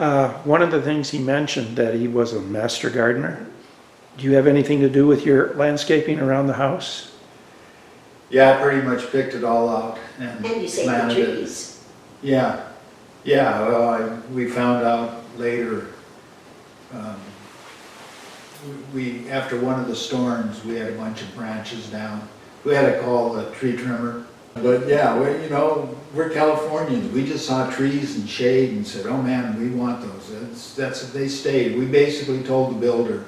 One of the things he mentioned that he was a master gardener. Do you have anything to do with your landscaping around the house? Yeah, I pretty much picked it all out and And you saved the planted it. trees. Yeah, yeah, well, we found out later, um, after one of the storms, we had a bunch of branches down. We had to call the tree trimmer. But yeah, we're Californians. We just saw trees and shade and said, oh man, we want those. They stayed. We basically told the builder,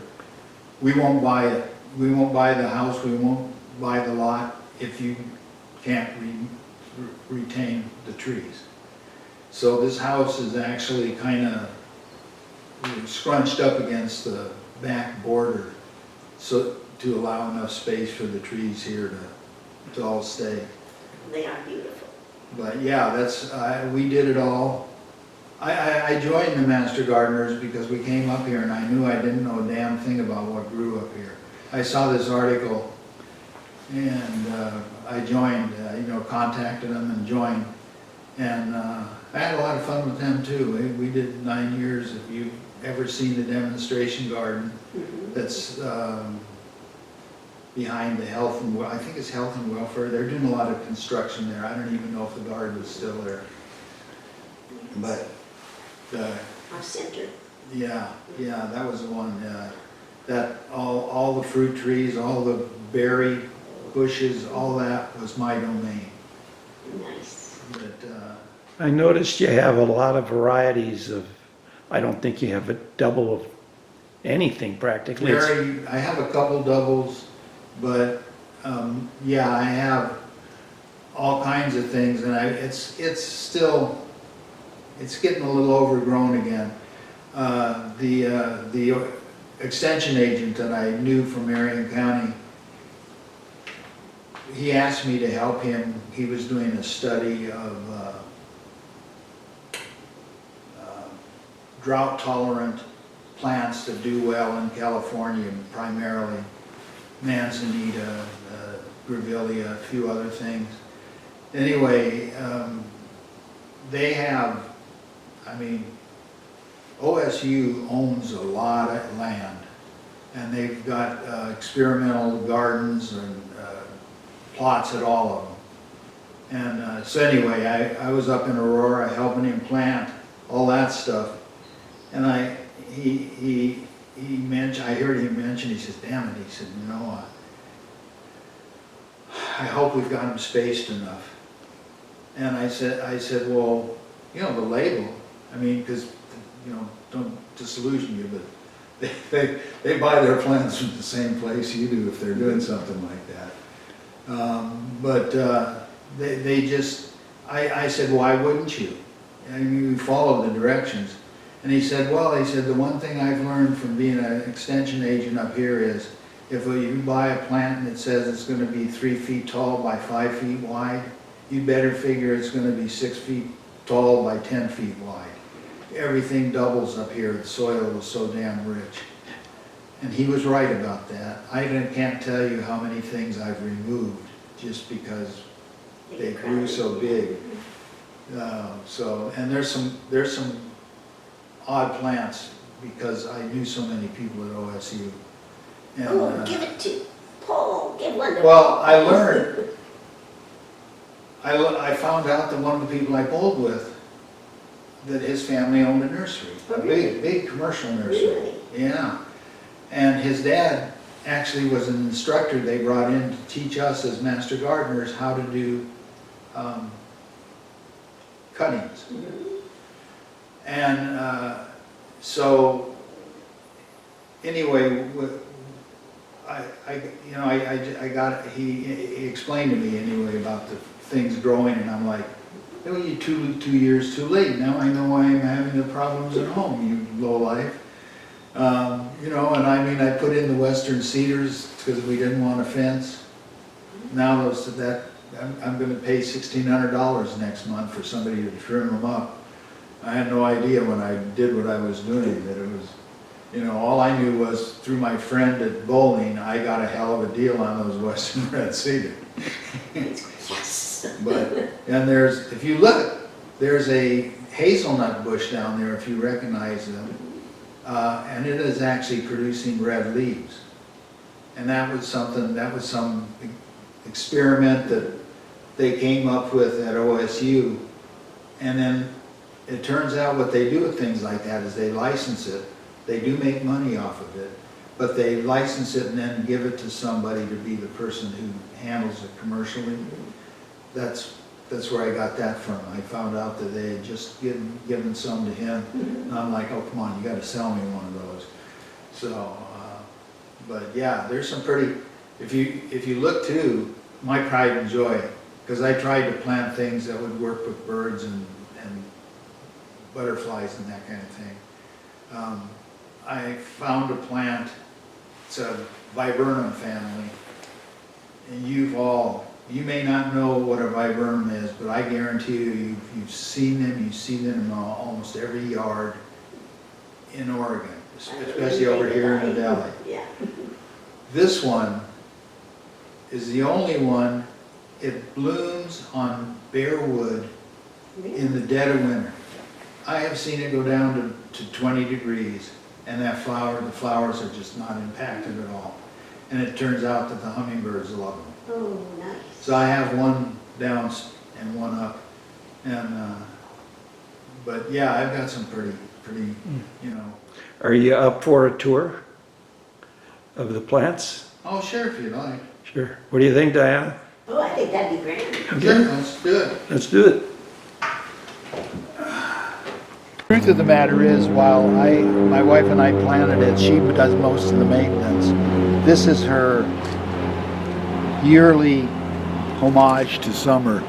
we won't buy it. We won't buy the house, we won't buy the lot if you can't retain the trees. So this house is actually kind of scrunched up against the back border, so to allow enough space for the trees here to all stay. They are beautiful. But yeah, we did it all. I joined the Master Gardeners because we came up here and I knew I didn't know a damn thing about what grew up here. I saw this article and I joined, contacted them and joined. And I had a lot of fun with them too. We did 9 years. If you've ever seen the demonstration garden, that's behind the I think it's Health and Welfare. They're doing a lot of construction there. I don't even know if the garden is still there. But Our center. yeah, that was the one. That all the fruit trees, all the berry bushes, all that was my domain. Nice. But I noticed you have a lot of varieties of, I don't think you have a double of anything practically. I have a couple doubles, but yeah, I have all kinds of things, and it's getting a little overgrown again. The extension agent that I knew from Marion County, he asked me to help him. He was doing a study of drought-tolerant plants that do well in California, primarily manzanita, grevillea, a few other things. Anyway, they have, OSU owns a lot of land, and they've got experimental gardens and plots at all of them. And so anyway, I was up in Aurora helping him plant all that stuff, and I heard him mention, he says, damn it, he said, I hope we've got them spaced enough. And I said, well, the label, because, don't disillusion you, but they buy their plants from the same place you do if they're doing something like that. I said, why wouldn't you? You follow the directions. And he said, the one thing I've learned from being an extension agent up here is if you buy a plant and it says it's going to be 3 feet tall by 5 feet wide, you better figure it's going to be 6 feet tall by 10 feet wide. Everything doubles up here. The soil is so damn rich. And he was right about that. I can't tell you how many things I've removed just because they grew so big. And there's some odd plants because I knew so many people at OSU. And, Give it to Paul. Give one to well, Paul. I learned. I found out that one of the people I bowled with, that his family owned a nursery, Oh, a big commercial nursery. Really? Yeah. And his dad actually was an instructor they brought in to teach us as master gardeners how to do cuttings. And so anyway, he explained to me anyway about the things growing, and I'm like, oh, you 2 years too late. Now I know why I'm having the problems at home, you lowlife. And I put in the western cedars because we didn't want a fence. Now I'm going to pay $1,600 next month for somebody to trim them up. I had no idea when I did what I was doing that it was, all I knew was through my friend at bowling, I got a hell of a deal on those western red cedar. Yes. But, and if you look, there's a hazelnut bush down there, if you recognize them, and it is actually producing red leaves. And that was some experiment that they came up with at OSU. And then it turns out what they do with things like that is they license it. They do make money off of it, but they license it and then give it to somebody to be the person who handles it commercially. That's where I got that from. I found out that they had just given some to him, and I'm like, oh, come on, you gotta sell me one of those. So, but yeah, there's some pretty, if you look too, my pride and joy, because I tried to plant things that would work with birds and butterflies and that kind of thing. I found a plant, it's a viburnum family, and you may not know what a viburnum is, but I guarantee you've seen them, you see them in almost every yard in Oregon, especially over here in the Valley. Yeah. This one is the only one, it blooms on bare wood in the dead of winter. I have seen it go down to 20 degrees, and the flowers are just not impacted at all. And it turns out that the hummingbirds love them. Oh, nice. So I have one down and one up, and but yeah, I've got some pretty, you know. Are you up for a tour of the plants? Oh, sure, if you like. Sure. What do you think, Diana? Oh, I think that'd be grand. Sure, let's do it. Let's do it. Truth of the matter is, while my wife and I planted it, she does most of the maintenance. This is her yearly homage to summer,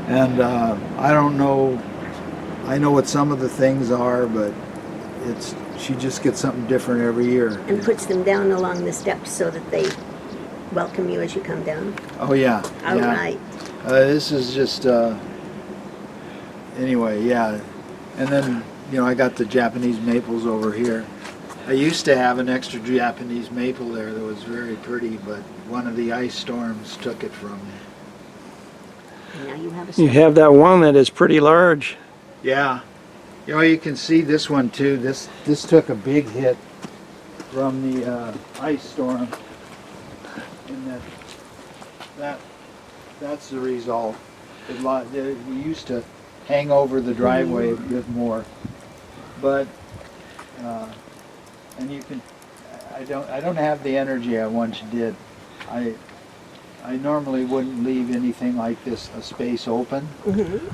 and I don't know. I know what some of the things are, but she just gets something different every year. And puts them down along the steps so that they welcome you as you come down. Oh yeah. All yeah. right. This is just anyway, yeah. And then, you know, I got the Japanese maples over here. I used to have an extra Japanese maple there that was very pretty, but one of the ice storms took it from me. And now you have You have that one that is pretty large. Yeah. You know, you can see this one too. This took a big hit from the ice storm. And that's the result. We used to hang over the driveway a bit more, but and you can. I don't have the energy I once did. I normally wouldn't leave anything like this, a space open. Mm-hmm.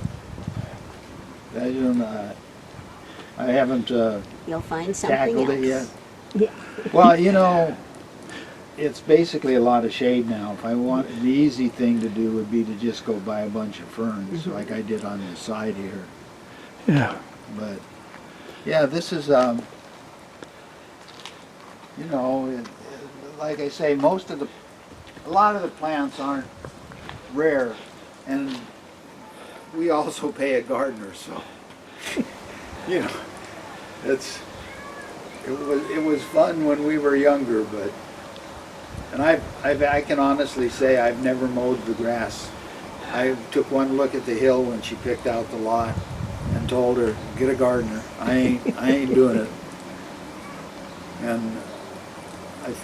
I haven't You'll find something tackled else. it yet. Yeah. Well, you know, it's basically a lot of shade now. If I want, the easy thing to do would be to just go buy a bunch of ferns, like I did on the side here. Yeah. But yeah, this is you know, like I say, a lot of the plants aren't rare, and we also pay a gardener, so you know, it was fun when we were younger, but and I can honestly say I've never mowed the grass. I took one look at the hill when she picked out the lot and told her, get a gardener. I ain't doing it. And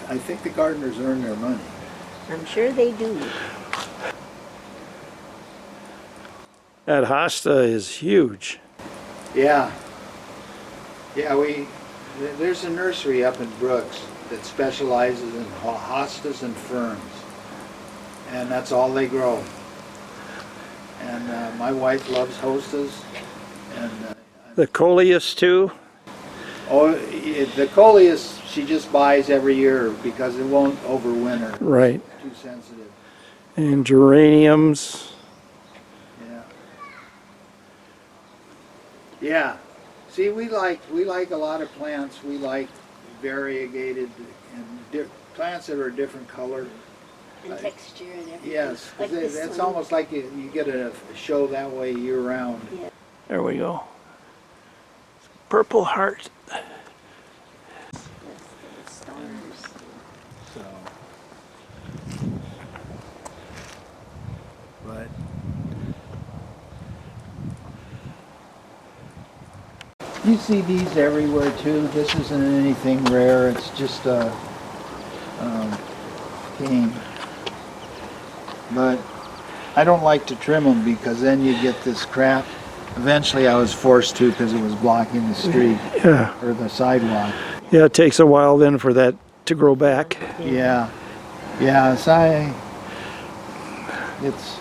I think the gardeners earn their money. I'm sure they do. That hosta is huge. Yeah. Yeah, there's a nursery up in Brooks that specializes in hostas and ferns. And that's all they grow. And my wife loves hostas. And The coleus too? the coleus she just buys every year because it won't overwinter. Right. It's too sensitive. And geraniums. Yeah. Yeah. See, we like a lot of plants. We like variegated and plants that are a different color. And texture and everything. Yes, Like this it's one. almost like you get a show that way year round. Yeah. There we go. Purple heart. Stars. So, but You see these everywhere too. This isn't anything rare. It's just a cane. But I don't like to trim them because then you get this crap. Eventually I was forced to because it was blocking the street Yeah. or the sidewalk. Yeah, it takes a while then for that to grow back. Yeah. Yeah, so it's...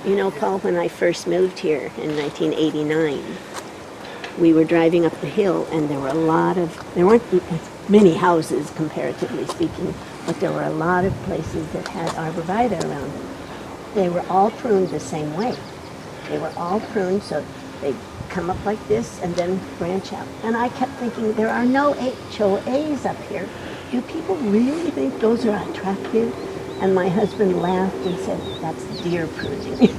You know, Paul, when I first moved here in 1989, we were driving up the hill and there weren't many houses comparatively speaking, but there were a lot of places that had arborvitae around them. They were all pruned the same way. They were all pruned so they come up like this and then branch out. And I kept thinking, there are no HOAs up here. Do people really think those are attractive? And my husband laughed and said, that's deer pruning.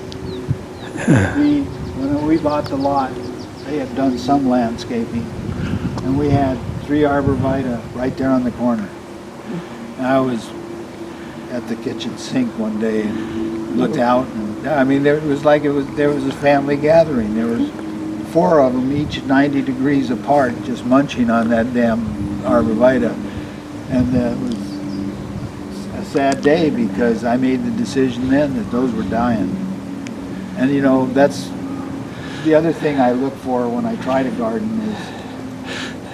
When we bought the lot, they had done some landscaping, and we had 3 arborvitae right there on the corner. And I was at the kitchen sink one day and looked out, and I mean, there was a family gathering. There was 4 of them, each 90 degrees apart, just munching on that damn arborvitae. And it was a sad day because I made the decision then that those were dying. And you know, that's the other thing I look for when I try to garden is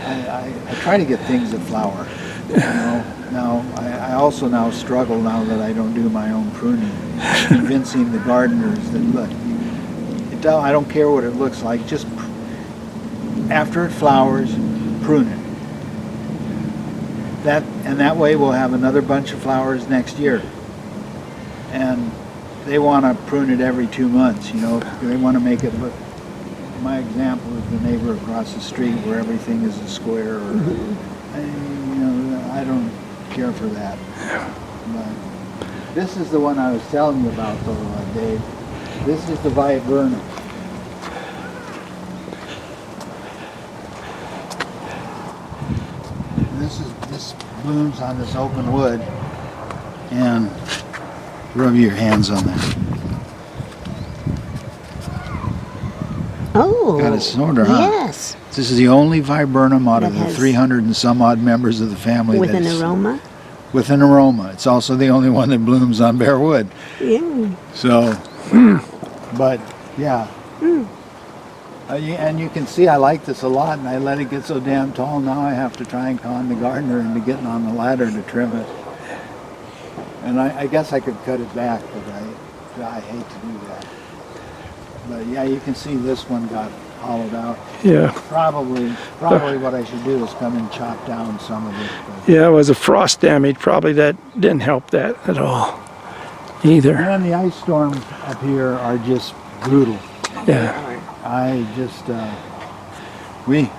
I try to get things that flower. You know? Now, I also now struggle now that I don't do my own pruning, convincing the gardeners that look, I don't care what it looks like, just after it flowers, prune it. That way we'll have another bunch of flowers next year. And they want to prune it every 2 months, you know. They want to make it look. My example is the neighbor across the street where everything is a square. Or, you know, I don't care for that. But this is the one I was telling you about, though, Dave. This is the viburnum. This blooms on this open wood, and rub your hands on that. Oh, Got a snorter, huh? yes. This is the only viburnum out of That the has- 300 and some odd members of the family With an that's aroma? with an aroma. It's also the only one that blooms on bare wood. Yeah. So, but yeah. And you can see I like this a lot, and I let it get so damn tall. Now I have to try and con the gardener into getting on the ladder to trim it. And I guess I could cut it back, but I hate to do that. But yeah, you can see this one got hollowed out. Yeah. Probably what I should do is come and chop down some of it. But. Yeah, it was a frost damage. Probably that didn't help that at all either. And the ice storms up here are just brutal. Yeah. I just,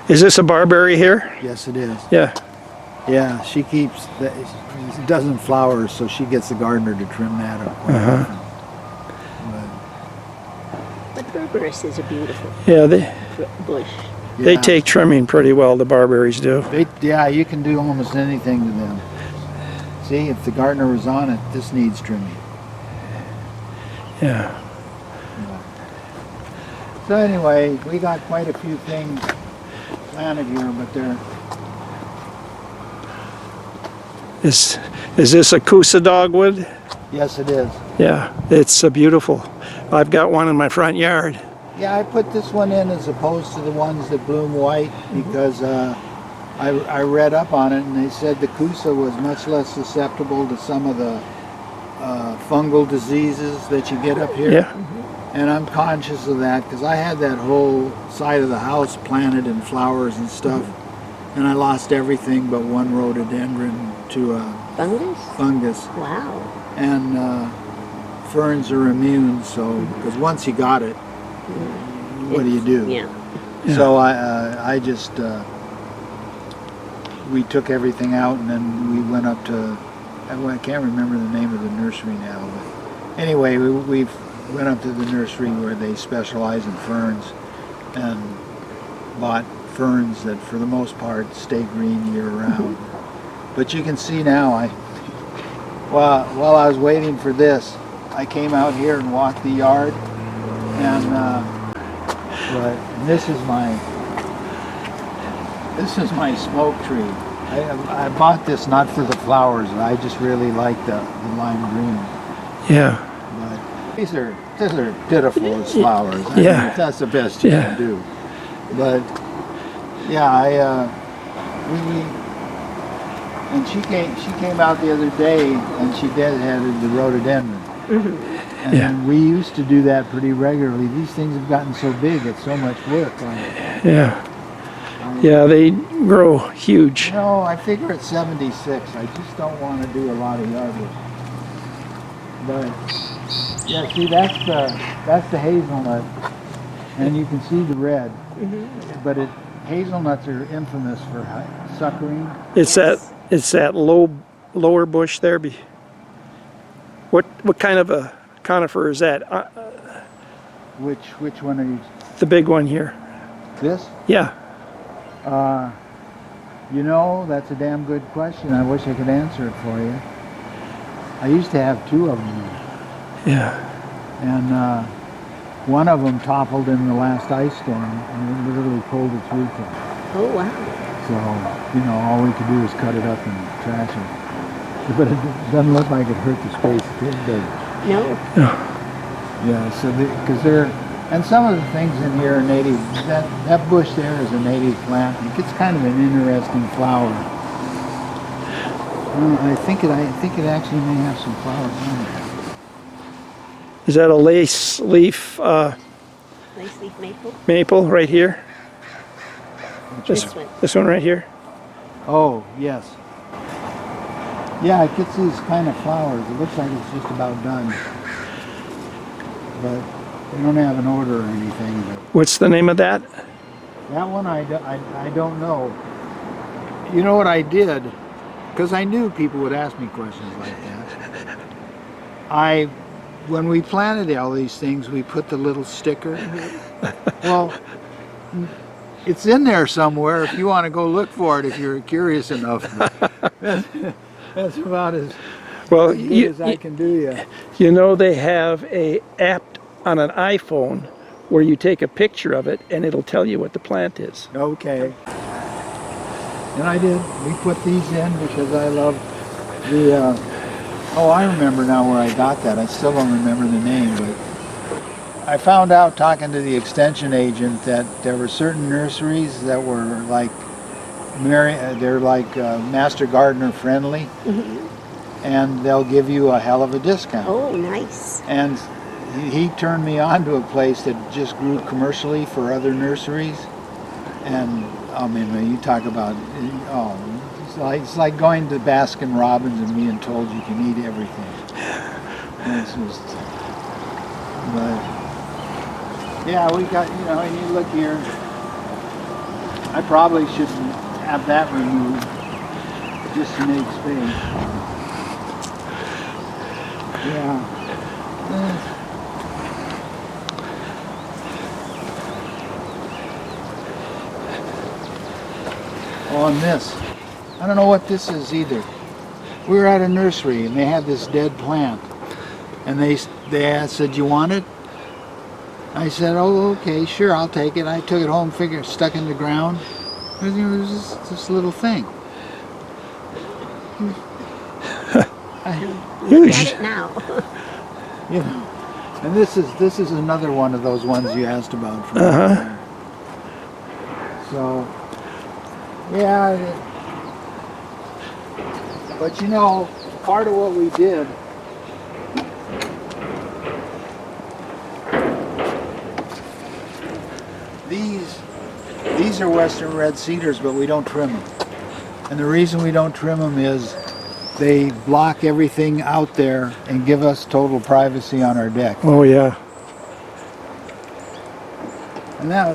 Is this a barberry here? yes it is. Yeah. Yeah, she keeps, it doesn't flower, so she gets the gardener to trim that up. But berberis is a beautiful Yeah, bush. they take trimming pretty well, the barberries do. Yeah, you can do almost anything to them. See, if the gardener was on it, this needs trimming. Yeah. So anyway, we got quite a few things planted here, but they're... Is this a Coosa dogwood? Yes, it is. Yeah, it's beautiful. I've got one in my front yard. Yeah, I put this one in as opposed to the ones that bloom white because I read up on it and they said the Coosa was much less susceptible to some of the fungal diseases that you get up here. Yeah. And I'm conscious of that because I had that whole side of the house planted in flowers and stuff, and I lost everything but one rhododendron to a fungus. Wow. And ferns are immune, so because once you got it, what do you do? Yeah. So I just we took everything out and then we went up to I can't remember the name of the nursery now, but anyway we went up to the nursery where they specialize in ferns and bought ferns that for the most part stay green year round. But you can see now while I was waiting for this, I came out here and walked the yard and But this is my smoke tree. I bought this not for the flowers. I just really like the lime green. Yeah. But these are pitiful as flowers. I Yeah. mean, that's the best you Yeah. can do. But yeah, and she came out the other day and she deadheaded the rhododendron. And Yeah. we used to do that pretty regularly. These things have gotten so big, it's so much work. Yeah. Yeah, they grow huge. No, I figure at 76. I just don't want to do a lot of yard work. But yeah, see, that's the hazelnut, and you can see the red. But hazelnuts are infamous for suckering. It's that lower bush there. What kind of a conifer is that? Which one are you? The big one here. This? Yeah. You know, that's a damn good question. I wish I could answer it for you. I used to have two of them, Yeah. and one of them toppled in the last ice storm, and it literally pulled its roots off. Oh, wow. So, you know, all we could do is cut it up and trash it. But it doesn't look like it hurt the space it did, does it? No. Yeah, so because and some of the things in here are native. That bush there is a native plant. It gets kind of an interesting flower. I think it actually may have some flowers on it. Is that a lace leaf Lace leaf maple. maple right here? This one. This one right here? Oh, yes. Yeah, it gets these kind of flowers. It looks like it's just about done. But we don't have an order or anything. But What's the name of that? that one I don't know. You know what I did? Because I knew people would ask me questions like that. When we planted all these things, we put the little sticker. Well, it's in there somewhere if you want to go look for it if you're curious enough. That's about as Well, good as I can do you. you know they have a app on an iPhone where you take a picture of it and it'll tell you what the plant is. Okay. And I did. We put these in because I love the, I remember now where I got that. I still don't remember the name, but I found out talking to the extension agent that there were certain nurseries that were like, they're like Master Gardener friendly, and they'll give you a hell of a discount. Oh, nice. And he turned me on to a place that just grew commercially for other nurseries. And I mean, when you talk about, it's like going to Baskin Robbins and being told you can eat everything. And it's just, but yeah, we got, and you look here, I probably shouldn't have that removed just to make space. Yeah. On this. I don't know what this is either. We were at a nursery and they had this dead plant. And they said, "You want it?" I said, "Oh, okay, sure, I'll take it." I took it home, stuck in the ground. It was just this little thing. Huge. Get it now. And this is another one of those ones you asked about. So, yeah. But part of what we did. These are Western red cedars, but we don't trim them. And the reason we don't trim them is they block everything out there and give us total privacy on our deck. Oh yeah. And now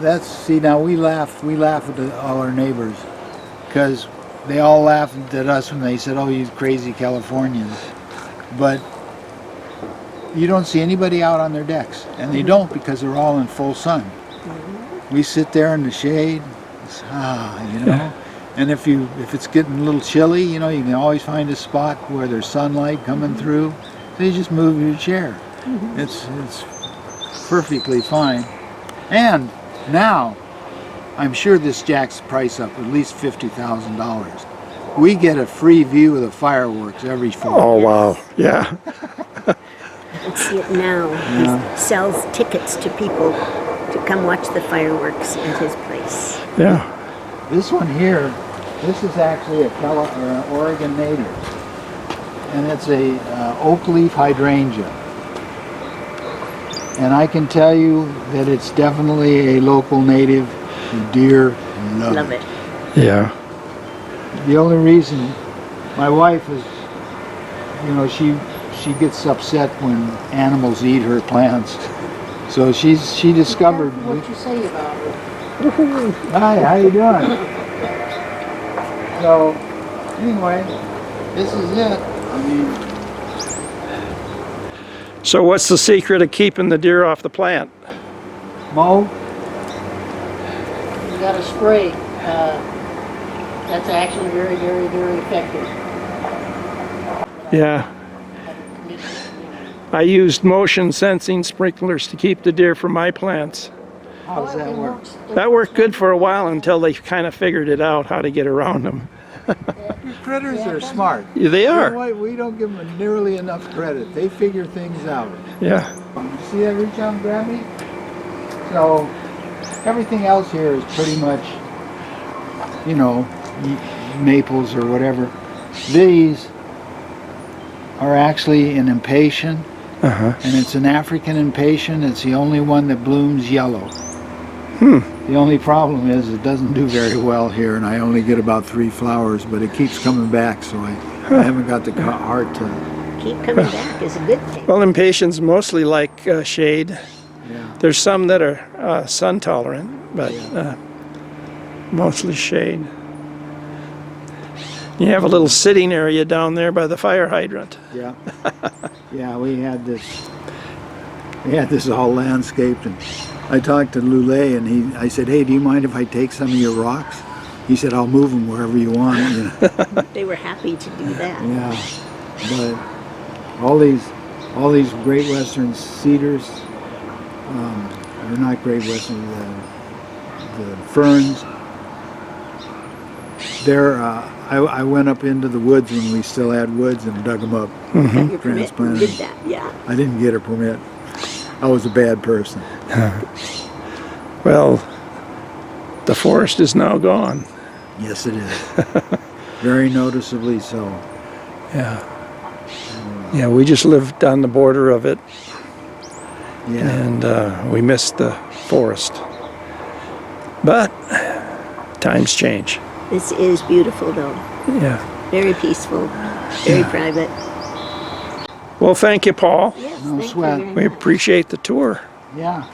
we laugh at all our neighbors because they all laughed at us when they said, "Oh, you crazy Californians." But you don't see anybody out on their decks, and they don't because they're all in full sun. We sit there in the shade, and if it's getting a little chilly, you can always find a spot where there's sunlight coming through. So you just move your chair. It's perfectly fine. And Now, I'm sure this jacks the price up at least $50,000. We get a free view of the fireworks every fall. Oh, wow, yeah. You can see it now. He sells tickets to people to come watch the fireworks at his place. Yeah. This one here, this is actually an Oregon native, and it's a oak leaf hydrangea. And I can tell you that it's definitely a local native. The deer Love it. Yeah. The only reason my wife is, you know, she gets upset when animals eat her plants. So she discovered. What you say about it? Hi, how you doing? So anyway, this is it. I mean, So what's the secret of keeping the deer off the plant? Maul. You got to spray. That's actually very, very, very effective. Yeah. I used motion sensing sprinklers to keep the deer from my plants. How does that work? That worked good for a while until they kind of figured it out how to get around them. Critters are smart. Yeah, they You know are. what? We don't give them nearly enough credit. They figure things out. Yeah. You see that reach out and grab me? So everything else here is pretty much, you know, maples or whatever. These are actually an impatient, and it's an African impatient. It's the only one that blooms yellow. The only problem is it doesn't do very well here, and I only get about 3 flowers, but it keeps coming back, so I haven't got the heart to. Keep coming back is a good thing. Well, impatiens mostly like shade. Yeah. There's some that are sun tolerant, but mostly shade. You have a little sitting area down there by the fire hydrant. Yeah. Yeah, we had this all landscaped, and I talked to Lule, and I said, hey, do you mind if I take some of your rocks? He said, I'll move them wherever you want. You know? They were happy to do that. Yeah, but all these Great Western cedars, they're not Great Western, the ferns, they're, I went up into the woods when we still had woods and dug them up. Got your permit and Transplanted. did that, yeah. I didn't get a permit. I was a bad person. Well, the forest is now gone. Yes, it is. Very noticeably so. Yeah. Yeah, we just lived on the border of it, Yeah. and we missed the forest. But times change. This is beautiful though. Yeah. Very peaceful, very private. Well, thank you, Paul. Yes, No thank sweat. you very We much. appreciate the tour. Yeah.